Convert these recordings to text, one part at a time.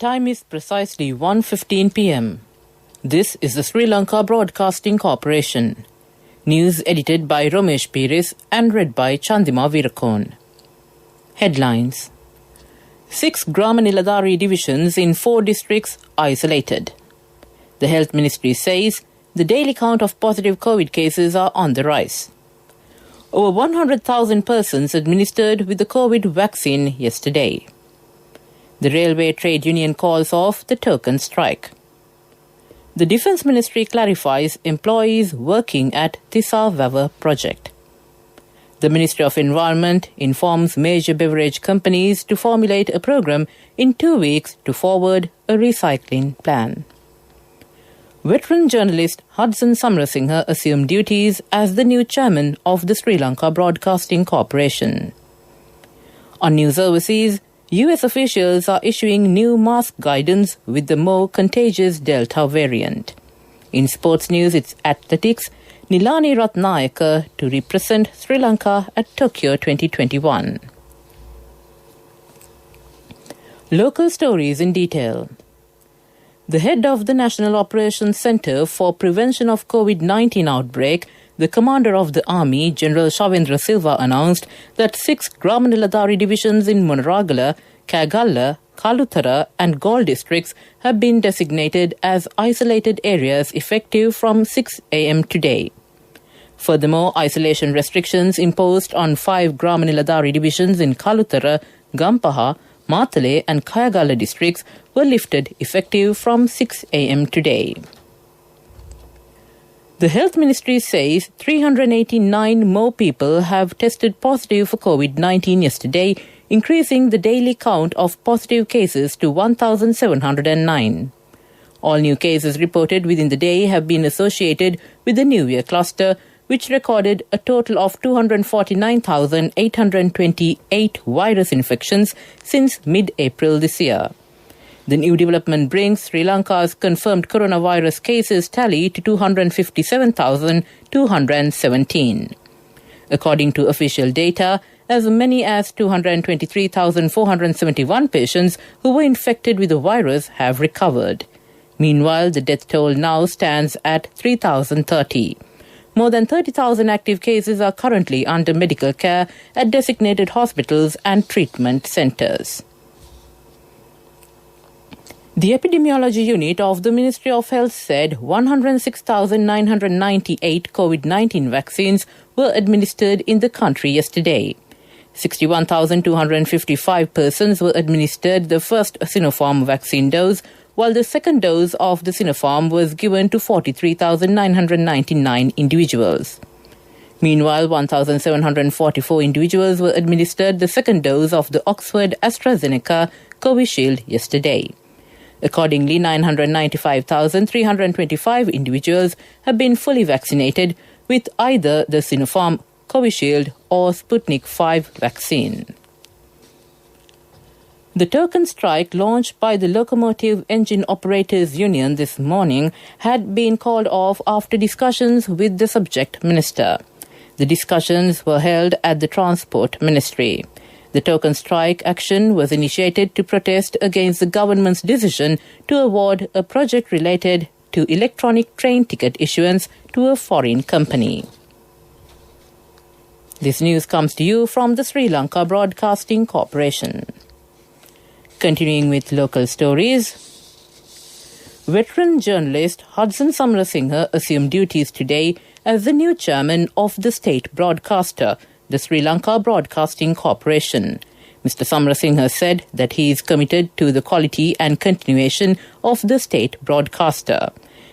The time is precisely 1:15 p.m. This is the Sri Lanka Broadcasting Corporation. News edited by Romesh Piris and read by Chandima Virakon. Headlines. 6 Grama Niladhari divisions in 4 districts isolated. The Health Ministry says the daily count of positive COVID cases are on the rise. Over 100,000 persons administered with the COVID vaccine yesterday. The Railway Trade Union calls off the token strike. The Defence Ministry clarifies employees working at Tisa Vava project. The Ministry of Environment informs major beverage companies to formulate a program in 2 weeks to forward a recycling plan. Veteran journalist Hudson Samrasinghe assumed duties as the new chairman of the Sri Lanka Broadcasting Corporation. On news overseas, US officials are issuing new mask guidance with the more contagious Delta variant. In sports news, it's athletics, Nilani Ratnayaka to represent Sri Lanka at Tokyo 2021. Local stories in detail. The head of the National Operations Centre for Prevention of COVID-19 outbreak, the commander of the army, General Shavendra Silva, announced that 6 Grama Niladhari divisions in Monaragala, Kagalla, Kaluthara and Galle districts have been designated as isolated areas effective from 6 a.m. today. Furthermore, isolation restrictions imposed on 5 Grama Niladhari divisions in Kaluthara, Gampaha, Matale and Kayagalla districts were lifted effective from 6 a.m. today. The Health Ministry says 389 more people have tested positive for COVID-19 yesterday, increasing the daily count of positive cases to 1,709. All new cases reported within the day have been associated with the New Year cluster, which recorded a total of 249,828 virus infections since mid-April this year. The new development brings Sri Lanka's confirmed coronavirus cases tally to 257,217. According to official data, as many as 223,471 patients who were infected with the virus have recovered. Meanwhile, the death toll now stands at 3,030. More than 30,000 active cases are currently under medical care at designated hospitals and treatment centres. The Epidemiology Unit of the Ministry of Health said 106,998 COVID-19 vaccines were administered in the country yesterday. 61,255 persons were administered the first Sinopharm vaccine dose, while the second dose of the Sinopharm was given to 43,999 individuals. Meanwhile, 1,744 individuals were administered the second dose of the Oxford AstraZeneca Covishield yesterday. Accordingly, 995,325 individuals have been fully vaccinated with either the Sinopharm, Covishield or Sputnik V vaccine. The token strike launched by the Locomotive Engine Operators Union this morning had been called off after discussions with the subject minister. The discussions were held at the Transport Ministry. The token strike action was initiated to protest against the government's decision to award a project related to electronic train ticket issuance to a foreign company. This news comes to you from the Sri Lanka Broadcasting Corporation. Continuing with local stories, veteran journalist Hudson Samrasinghe assumed duties today as the new chairman of the state broadcaster, the Sri Lanka Broadcasting Corporation. Mr. Samrasinghe said that he is committed to the quality and continuation of the state broadcaster.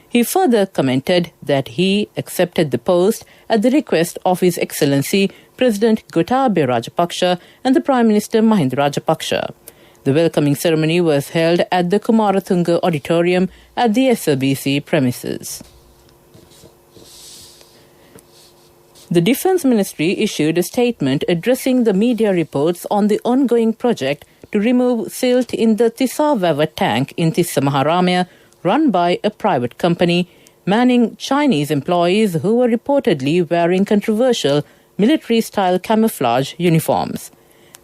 He further commented that he accepted the post at the request of His Excellency President Gotabaya Rajapaksa and the Prime Minister Mahinda Rajapaksa. The welcoming ceremony was held at the Kumaratunga Auditorium at the SLBC premises. The Defence Ministry issued a statement addressing the media reports on the ongoing project to remove silt in the Tisa Vava tank in Tissa Maharamaya, run by a private company, manning Chinese employees who were reportedly wearing controversial military-style camouflage uniforms.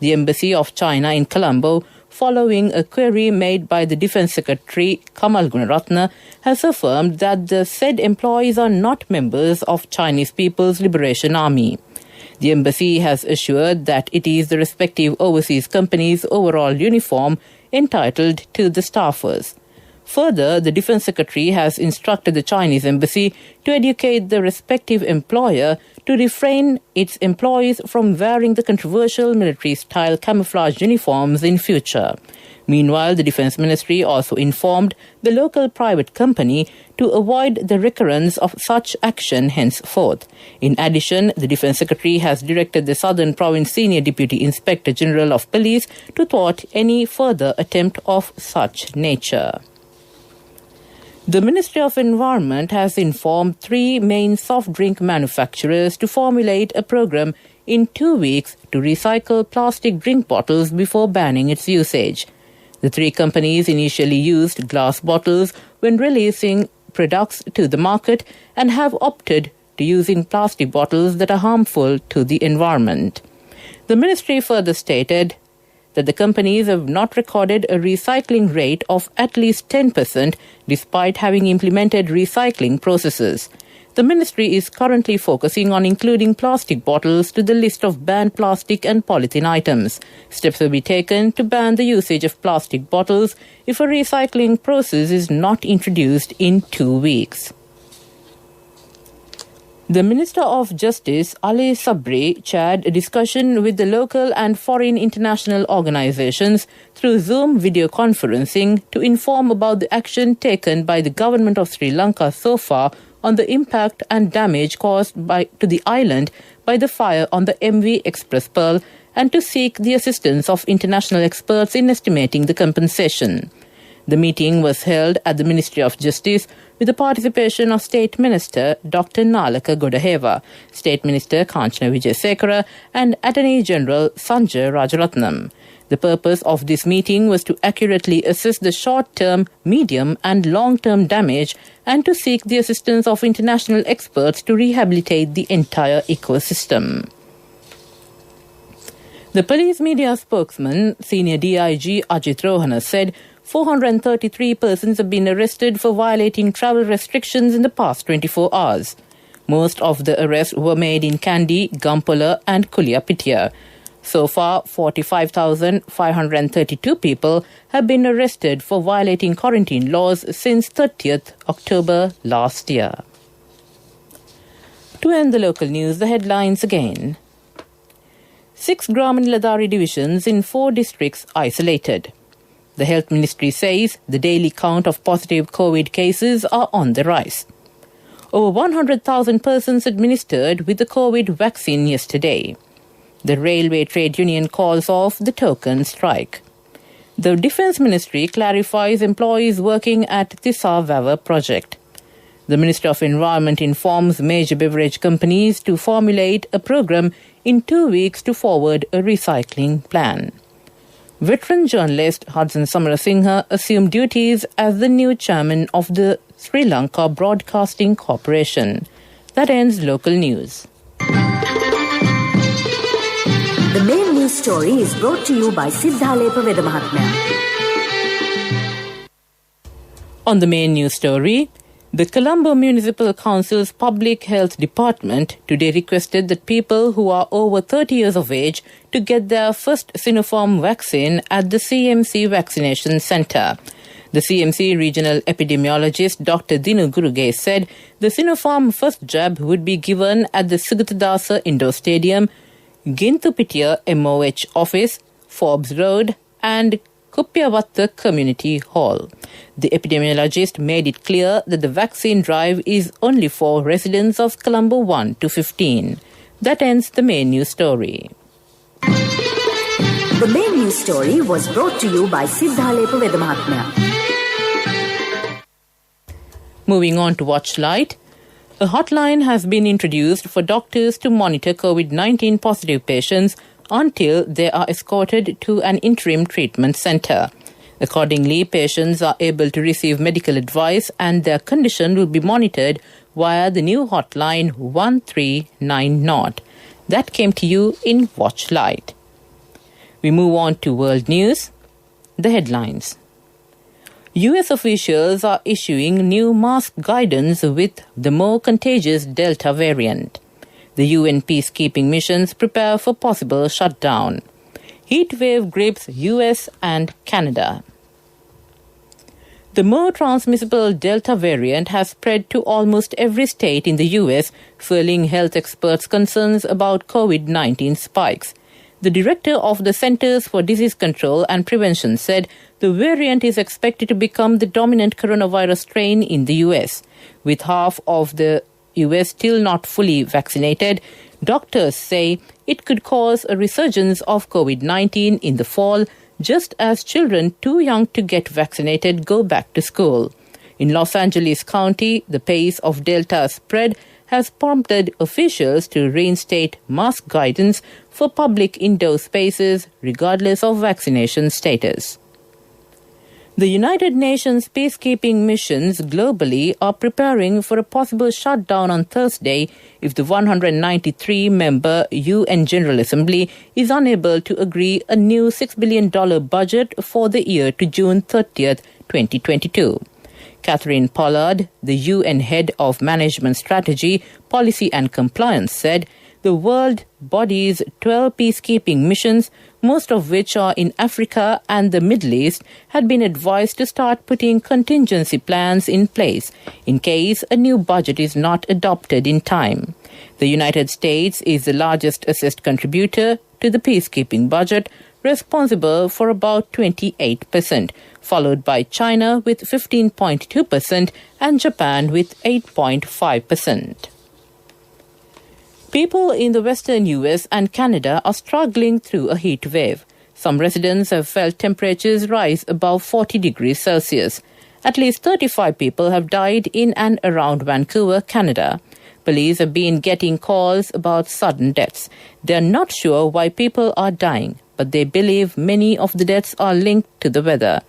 The Embassy of China in Colombo following a query made by the Defence Secretary Kamal Gunaratne, has affirmed that the said employees are not members of Chinese People's Liberation Army. The embassy has assured that it is the respective overseas company's overall uniform entitled to the staffers. Further, the Defence Secretary has instructed the Chinese embassy to educate the respective employer to refrain its employees from wearing the controversial military-style camouflage uniforms in future. Meanwhile, the Defence Ministry also informed the local private company to avoid the recurrence of such action henceforth. In addition, the Defence Secretary has directed the Southern Province Senior Deputy Inspector General of Police to thwart any further attempt of such nature. The Ministry of Environment has informed 3 main soft drink manufacturers to formulate a program in 2 weeks to recycle plastic drink bottles before banning its usage. The 3 companies initially used glass bottles when releasing products to the market and have opted to using plastic bottles that are harmful to the environment. The ministry further stated that the companies have not recorded a recycling rate of at least 10% despite having implemented recycling processes. The ministry is currently focusing on including plastic bottles to the list of banned plastic and polythene items. Steps will be taken to ban the usage of plastic bottles if a recycling process is not introduced in 2 weeks. The Minister of Justice, Ali Sabri, chaired a discussion with the local and foreign international organizations through Zoom video conferencing to inform about the action taken by the government of Sri Lanka so far on the impact and damage caused to the island by the fire on the MV Express Pearl and to seek the assistance of international experts in estimating the compensation. The meeting was held at the Ministry of Justice with the participation of State Minister Dr. Nalaka Godaheva, State Minister Kanchana Wijayasekara and Attorney General Sanjay Rajaratnam. The purpose of this meeting was to accurately assess the short-term, medium and long-term damage and to seek the assistance of international experts to rehabilitate the entire ecosystem. The police media spokesman, Senior DIG Ajit Rohana, said 433 persons have been arrested for violating travel restrictions in the past 24 hours. Most of the arrests were made in Kandy, Gampola and Kuliapitiya. So far, 45,532 people have been arrested for violating quarantine laws since 30th October last year. To end the local news, the headlines again. 6 Gramin Ladari divisions in 4 districts isolated. The Health Ministry says the daily count of positive COVID cases are on the rise. Over 100,000 persons administered with the COVID vaccine yesterday. The Railway Trade Union calls off the token strike. The Defence Ministry clarifies employees working at Tisa Vava project. The Ministry of Environment informs major beverage companies to formulate a program in 2 weeks to forward a recycling plan. Veteran journalist Hudson Samarasinghe assumed duties as the new chairman of the Sri Lanka Broadcasting Corporation. That ends local news. The main news story is brought to you by Siddhalepa Vedamahatmya. On the main news story, the Colombo Municipal Council's Public Health Department today requested that people who are over 30 years of age to get their first Sinopharm vaccine at the CMC Vaccination Centre. The CMC regional epidemiologist Dr. Dinu Guruge said the Sinopharm first jab would be given at the Sugatadasa Indoor Stadium, Gintupitiya MOH Office, Forbes Road and Kuppiavatta Community Hall. The epidemiologist made it clear that the vaccine drive is only for residents of Colombo 1 to 15. That ends the main news story. The main news story was brought to you by Siddhalepa Vedamahatmya. Moving on to Watchlight. A hotline has been introduced for doctors to monitor COVID-19 positive patients until they are escorted to an interim treatment centre. Accordingly, patients are able to receive medical advice and their condition will be monitored via the new hotline 1390. That came to you in Watchlight. We move on to world news. the headlines. US officials are issuing new mask guidance with the more contagious Delta variant. The UN peacekeeping missions prepare for possible shutdown. Heat wave grips US and Canada. The more transmissible Delta variant has spread to almost every state in the US, fueling health experts' concerns about COVID-19 spikes. The director of the Centers for Disease Control and Prevention said the variant is expected to become the dominant coronavirus strain in the US. With half of the US still not fully vaccinated, doctors say it could cause a resurgence of COVID-19 in the fall, just as children too young to get vaccinated go back to school. In Los Angeles County, the pace of Delta spread has prompted officials to reinstate mask guidance for public indoor spaces regardless of vaccination status. The United Nations peacekeeping missions globally are preparing for a possible shutdown on Thursday if the 193-member UN General Assembly is unable to agree a new $6 billion budget for the year to June 30th, 2022. Catherine Pollard, the UN Head of Management Strategy, Policy and Compliance, said the world body's 12 peacekeeping missions, most of which are in Africa and the Middle East, had been advised to start putting contingency plans in place in case a new budget is not adopted in time. The United States is the largest assessed contributor to the peacekeeping budget, responsible for about 28%, followed by China with 15.2% and Japan with 8.5%. People in the western US and Canada are struggling through a heat wave. Some residents have felt temperatures rise above 40 degrees Celsius. At least 35 people have died in and around Vancouver, Canada. Police have been getting calls about sudden deaths. They are not sure why people are dying, but they believe many of the deaths are linked to the weather.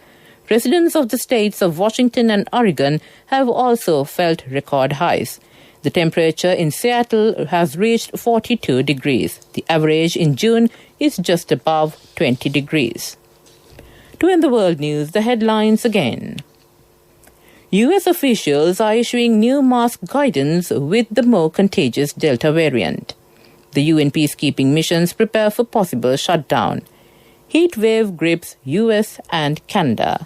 Residents of the states of Washington and Oregon have also felt record highs. The temperature in Seattle has reached 42 degrees. The average in June is just above 20 degrees. To end the world news, the headlines again. US officials are issuing new mask guidance with the more contagious Delta variant. The UN peacekeeping missions prepare for possible shutdown. Heat wave grips US and Canada.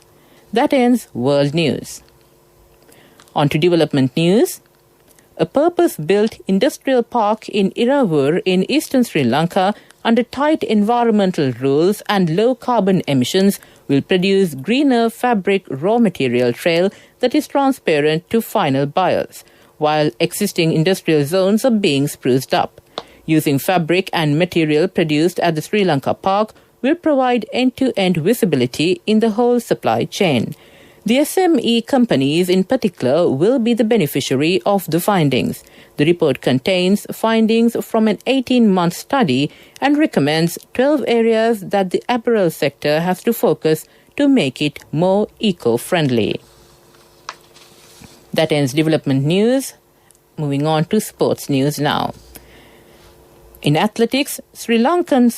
That ends world news. On to development news. A purpose-built industrial park in Iravur in eastern Sri Lanka under tight environmental rules and low carbon emissions will produce greener fabric raw material trail that is transparent to final buyers, while existing industrial zones are being spruced up. Using fabric and material produced at the Sri Lanka park will provide end-to-end visibility in the whole supply chain. The SME companies in particular will be the beneficiary of the findings. The report contains findings from an 18-month study and recommends 12 areas that the apparel sector has to focus to make it more eco-friendly. That ends development news. Moving on to sports news now. In athletics, Sri Lankan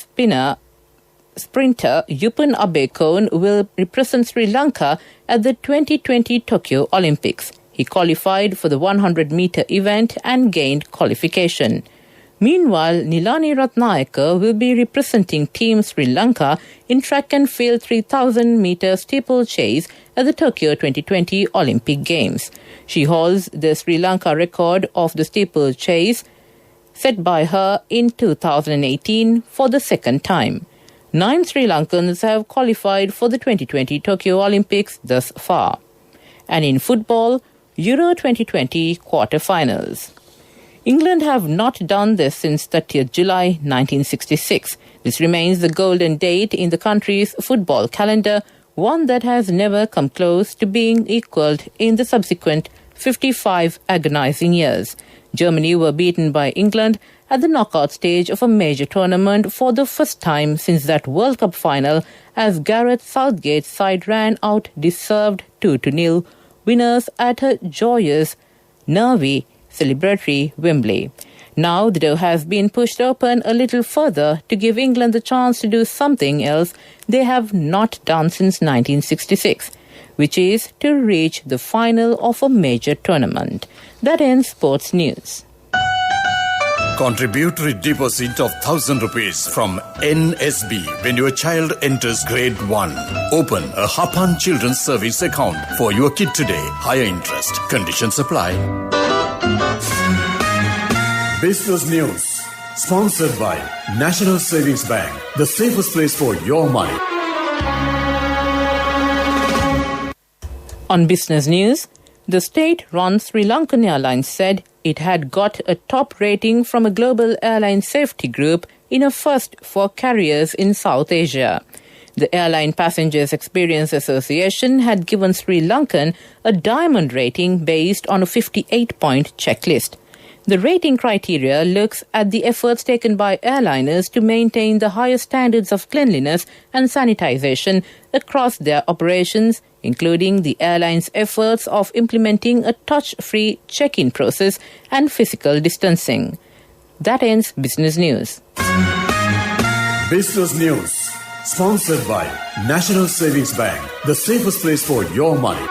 sprinter Yupan Abekon will represent Sri Lanka at the 2020 Tokyo Olympics. He qualified for the 100-meter event and gained qualification. Meanwhile, Nilani Ratnayaka will be representing Team Sri Lanka in track and field 3,000-meter steeplechase at the Tokyo 2020 Olympic Games. She holds the Sri Lanka record of the steeplechase set by her in 2018 for the second time. 9 Sri Lankans have qualified for the 2020 Tokyo Olympics thus far. And in football, Euro 2020 quarter-finals. England have not done this since 30th July 1966. This remains the golden date in the country's football calendar, one that has never come close to being equalled in the subsequent 55 agonizing years. Germany were beaten by England at the knockout stage of a major tournament for the first time since that World Cup final, as Gareth Southgate's side ran out deserved 2-0 winners at a joyous, nervy, celebratory Wembley. Now the door has been pushed open a little further to give England the chance to do something else they have not done since 1966, which is to reach the final of a major tournament. That ends sports news. Contributory deposit of 1,000 rupees from NSB when your child enters grade 1. Open a Hapan Children's Service account for your kid today. Higher interest. Conditions apply. Business News. Sponsored by National Savings Bank. The safest place for your money. On business news, the state-run Sri Lankan Airlines said it had got a top rating from a global airline safety group in a first for carriers in South Asia. The Airline Passengers Experience Association had given Sri Lankan a diamond rating based on a 58-point checklist. The rating criteria looks at the efforts taken by airliners to maintain the highest standards of cleanliness and sanitization across their operations, including the airline's efforts of implementing a touch-free check-in process and physical distancing. That ends business news. Business News. Sponsored by National Savings Bank. The safest place for your money.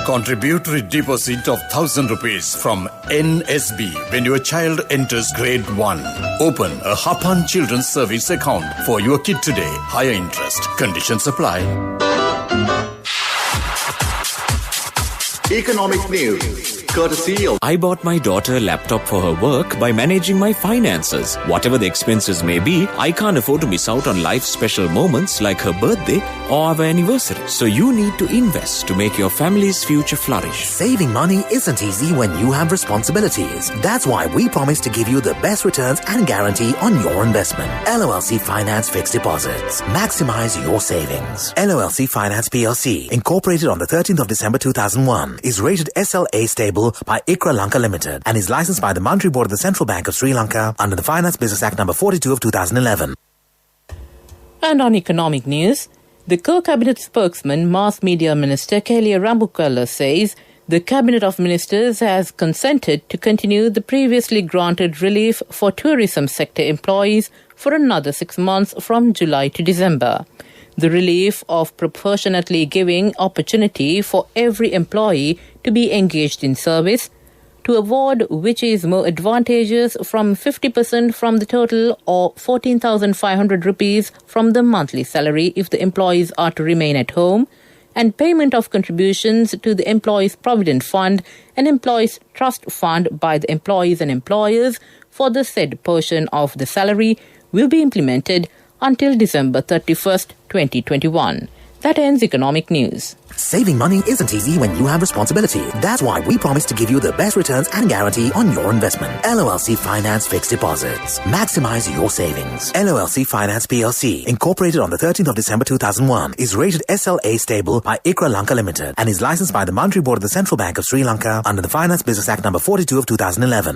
Contributory deposit of 1,000 rupees from NSB when your child enters grade 1. Open a Hapan Children's Service account for your kid today. Higher interest. Conditions apply. Economic news, courtesy of... I bought my daughter a laptop for her work by managing my finances. Whatever the expenses may be, I can't afford to miss out on life's special moments like her birthday or our anniversary. So you need to invest to make your family's future flourish. Saving money isn't easy when you have responsibilities. That's why we promise to give you the best returns and guarantee on your investment. LOLC Finance Fixed Deposits. Maximize your savings. LOLC Finance PLC, incorporated on the 13th of December 2001, is rated SLA stable by ICRA Lanka Limited and is licensed by the Monetary Board of the Central Bank of Sri Lanka under the Finance Business Act No. 42 of 2011. And on economic news, the co-cabinet spokesman, Mass Media Minister Kelly Rambukala says the Cabinet of Ministers has consented to continue the previously granted relief for tourism sector employees for another 6 months from July to December. The relief of proportionately giving opportunity for every employee to be engaged in service, to award which is more advantageous from 50% from the total or 14,500 rupees from the monthly salary if the employees are to remain at home, and payment of contributions to the Employees' Provident Fund and Employees' Trust Fund by the employees and employers for the said portion of the salary will be implemented until December 31st, 2021. That ends economic news. Saving money isn't easy when you have responsibility. That's why we promise to give you the best returns and guarantee on your investment. LOLC Finance Fixed Deposits. Maximize your savings. LOLC Finance PLC, incorporated on the 13th of December 2001, is rated SLA stable by ICRA Lanka Limited and is licensed by the Monetary Board of the Central Bank of Sri Lanka under the Finance Business Act No. 42 of 2011.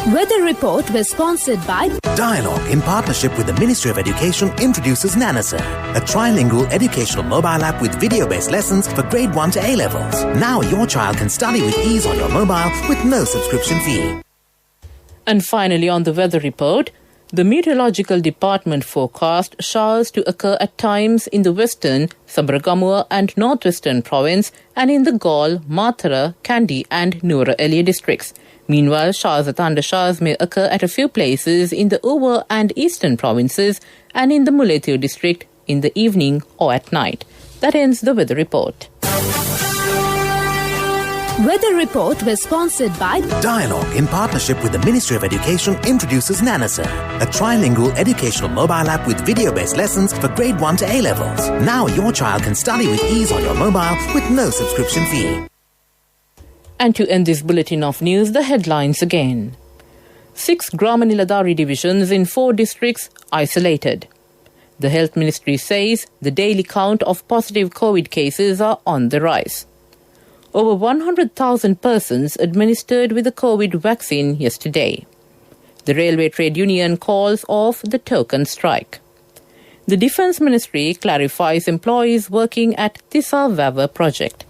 Weather report was sponsored by Dialogue, in partnership with the Ministry of Education, introduces Nanasa, a trilingual educational mobile app with video-based lessons for grade 1 to A-levels. Now your child can study with ease on your mobile with no subscription fee. And finally, on the weather report, the Meteorological Department forecast showers to occur at times in the western, Sabaragamuwa and northwestern province and in the Gaul, Mathura, Kandy and Nuwara Eliya districts. Meanwhile, showers or thundershowers may occur at a few places in the Uva and eastern provinces and in the Mullaitivu district in the evening or at night. That ends the weather report. Weather report was sponsored by Dialogue, in partnership with the Ministry of Education, introduces Nanasa, a trilingual educational mobile app with video-based lessons for grade 1 to A-levels. Now your child can study with ease on your mobile with no subscription fee. And to end this bulletin of news, the headlines again. 6 Grama Niladhari divisions in 4 districts isolated. The Health Ministry says the daily count of positive COVID cases are on the rise. Over 100,000 persons administered with the COVID vaccine yesterday. The Railway Trade Union calls off the token strike. The Defence Ministry clarifies employees working at Tisa Vava project.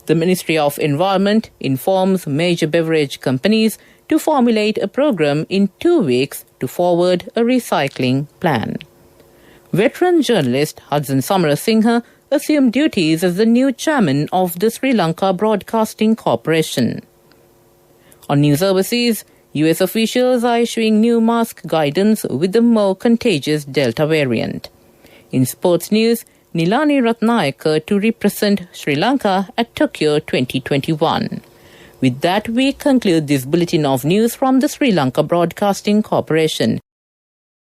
The Ministry of Environment informs major beverage companies to formulate a program in 2 weeks to forward a recycling plan. Veteran journalist Hudson Samarasinghe assumed duties as the new chairman of the Sri Lanka Broadcasting Corporation. On news overseas, US officials are issuing new mask guidance with the more contagious Delta variant. In sports news, Nilani Ratnayake to represent Sri Lanka at Tokyo 2021. With that, we conclude this bulletin of news from the Sri Lanka Broadcasting Corporation.